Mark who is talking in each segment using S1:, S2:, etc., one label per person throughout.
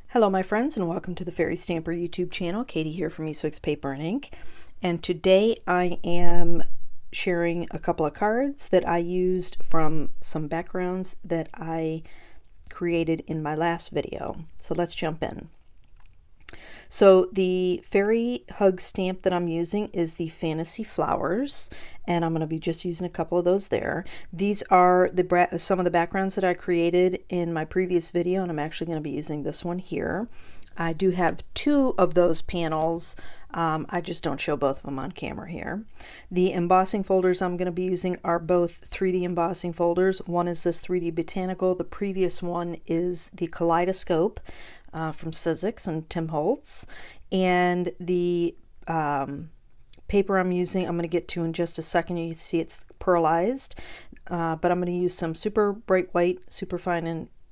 S1: Hello my friends, and welcome to the Fairy Stamper YouTube channel. Katie here from Sizzix Paper and Ink, and today I am sharing a couple of cards that I used from some backgrounds that I created in my last video. So let's jump in. So the fairy hug stamp that I'm using is the Fantasy Flowers, and I'm going to be just using a couple of those there. These are some of the backgrounds that I created in my previous video, and I'm actually going to be using this one here. I do have two of those panels. I just don't show both of them on camera here. The embossing folders I'm going to be using are both 3D embossing folders. One is this 3D Botanical. The previous one is the Kaleidoscope from Sizzix and Tim Holtz. And the paper I'm using, I'm going to get to in just a second. You can see it's pearlized, but I'm going to use some super bright white,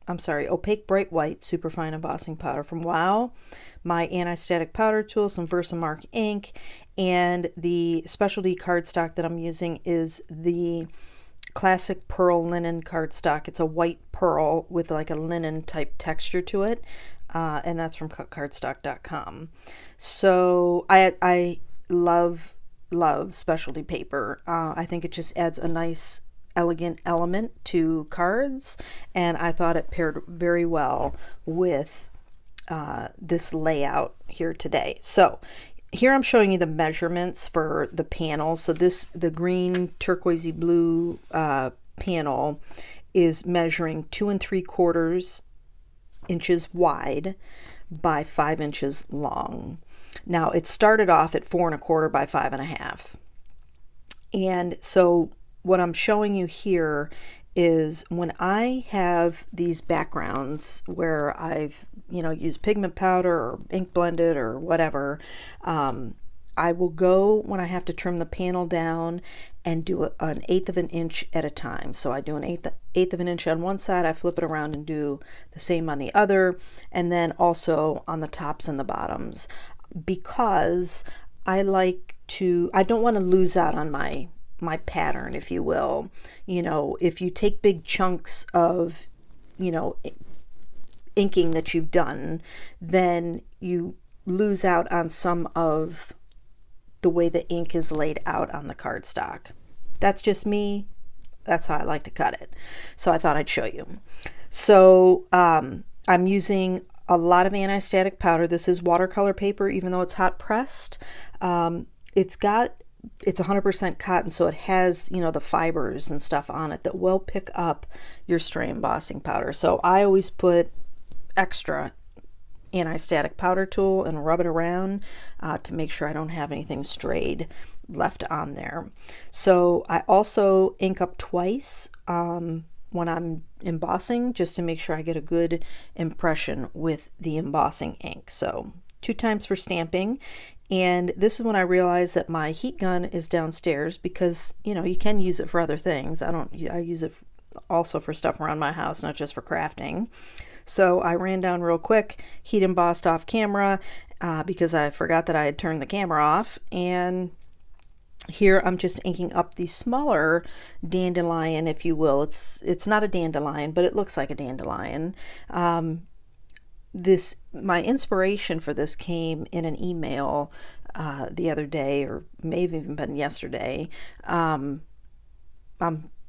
S1: opaque bright white superfine embossing powder from Wow, my Antistatic powder tool, some Versamark ink, and the specialty cardstock that I'm using is the classic pearl linen cardstock. It's a white pearl with like a linen type texture to it, and that's from cardstock.com. So I love specialty paper. I think it just adds a nice elegant element to cards, and I thought it paired very well with this layout here today. So here I'm showing you the measurements for the panel. So the green turquoisey blue panel is measuring 2 3/4 inches wide by 5 inches long. Now it started off at 4 1/4 by 5 1/2, and so what I'm showing you here is when I have these backgrounds where I've used pigment powder or ink blended or whatever, I will go when I have to trim the panel down and do an 1/8 of an inch at a time. So I do an eighth of an inch on one side, I flip it around and do the same on the other, and then also on the tops and the bottoms, because I don't want to lose out on my pattern, if you will. If you take big chunks of inking that you've done, then you lose out on some of the way the ink is laid out on the cardstock. That's just me. That's how I like to cut it. So I thought I'd show you. So I'm using a lot of Antistatic powder. This is watercolor paper, even though it's hot pressed. It's 100% cotton, so it has, the fibers and stuff on it that will pick up your stray embossing powder. So I always put extra Antistatic powder tool and rub it around to make sure I don't have anything strayed left on there. So I also ink up twice when I'm embossing, just to make sure I get a good impression with the embossing ink. So 2 times for stamping. And this is when I realized that my heat gun is downstairs, because you can use it for other things. I use it also for stuff around my house, not just for crafting. So I ran down real quick, heat embossed off camera, because I forgot that I had turned the camera off. And here I'm just inking up the smaller dandelion, if you will. It's not a dandelion, but it looks like a dandelion. My inspiration for this came in an email the other day, or may have even been yesterday. I'm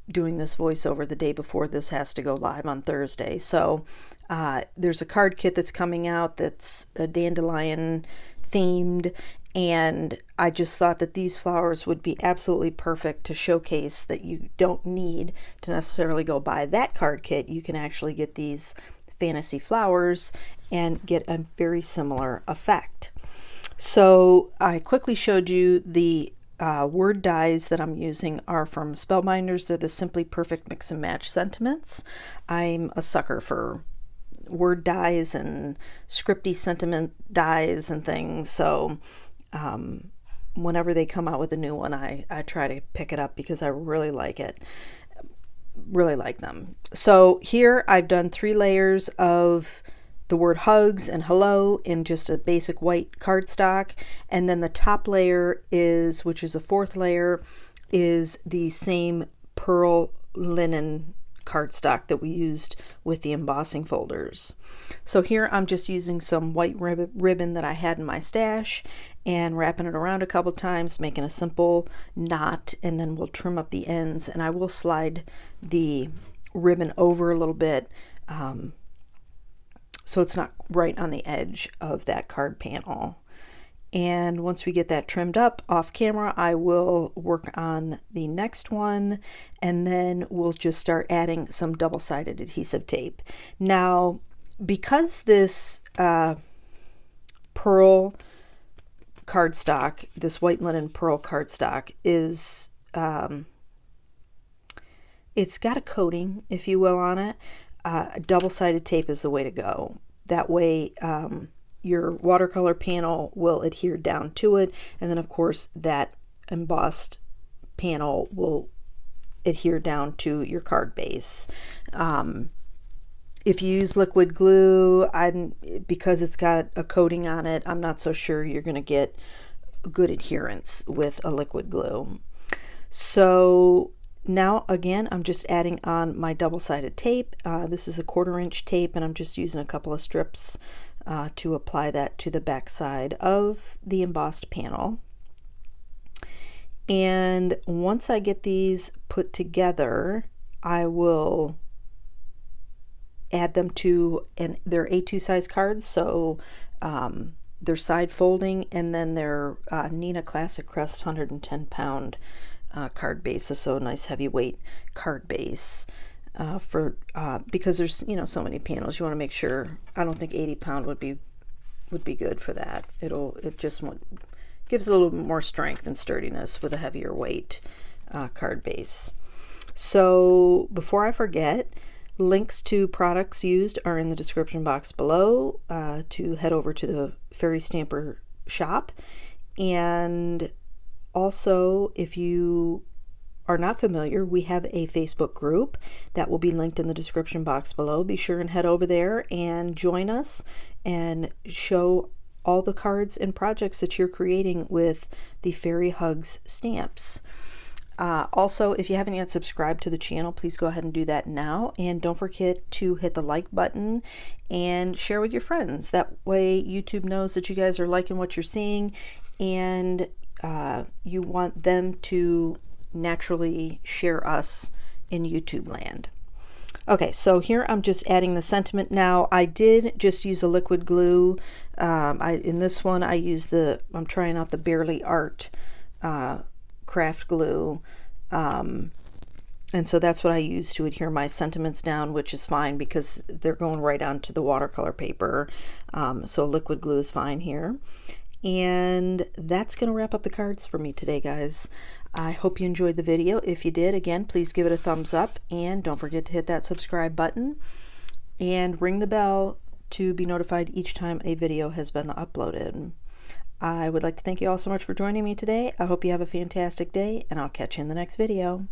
S1: doing this voiceover the day before this has to go live on Thursday. So there's a card kit that's coming out that's a dandelion themed, and I just thought that these flowers would be absolutely perfect to showcase that you don't need to necessarily go buy that card kit. You can actually get these fantasy flowers and get a very similar effect. So I quickly showed you the word dies that I'm using are from Spellbinders. They're the Simply Perfect Mix and Match Sentiments. I'm a sucker for word dies and scripty sentiment dies and things. So whenever they come out with a new one, I try to pick it up because I really like it. Really like them. So here I've done 3 layers of the word hugs and hello in just a basic white cardstock, and then the top layer is, which is a 4th layer, is the same pearl linen cardstock that we used with the embossing folders. So here I'm just using some white ribbon that I had in my stash and wrapping it around a couple times, making a simple knot, and then we'll trim up the ends, and I will slide the ribbon over a little bit so it's not right on the edge of that card panel. And once we get that trimmed up off camera, I will work on the next one, and then we'll just start adding some double-sided adhesive tape. Now, because this pearl cardstock, this white linen pearl cardstock is, it's got a coating, if you will, on it, double-sided tape is the way to go. That way, your watercolor panel will adhere down to it, and then of course that embossed panel will adhere down to your card base. If you use liquid glue, because it's got a coating on it, I'm not so sure you're going to get good adherence with a liquid glue. So now again, I'm just adding on my double-sided tape. This is a 1/4 inch tape, and I'm just using a couple of strips to apply that to the back side of the embossed panel. And once I get these put together, I will add them to, and they're A2 size cards, so they're side folding, and then they're Neenah Classic Crest 110 pound card base, so a nice heavyweight card base. Because there's so many panels, you want to make sure. I don't think 80 pound would be good for that. It just gives a little bit more strength and sturdiness with a heavier weight card base. So before I forget, links to products used are in the description box below to head over to the Fairy Stamper shop. And also, if you are not familiar, we have a Facebook group that will be linked in the description box below. Be sure and head over there and join us and show all the cards and projects that you're creating with the Fairy Hugs stamps. Also, if you haven't yet subscribed to the channel, please go ahead and do that now, and don't forget to hit the like button and share with your friends. That way YouTube knows that you guys are liking what you're seeing, and you want them to naturally share us in YouTube land. Okay, so here I'm just adding the sentiment now. I did just use a liquid glue. In this one I use I'm trying out the Barely Art craft glue, and so that's what I use to adhere my sentiments down, which is fine because they're going right onto the watercolor paper. So liquid glue is fine here. And that's going to wrap up the cards for me today, guys. I hope you enjoyed the video. If you did, again, please give it a thumbs up, and don't forget to hit that subscribe button and ring the bell to be notified each time a video has been uploaded. I would like to thank you all so much for joining me today. I hope you have a fantastic day, and I'll catch you in the next video.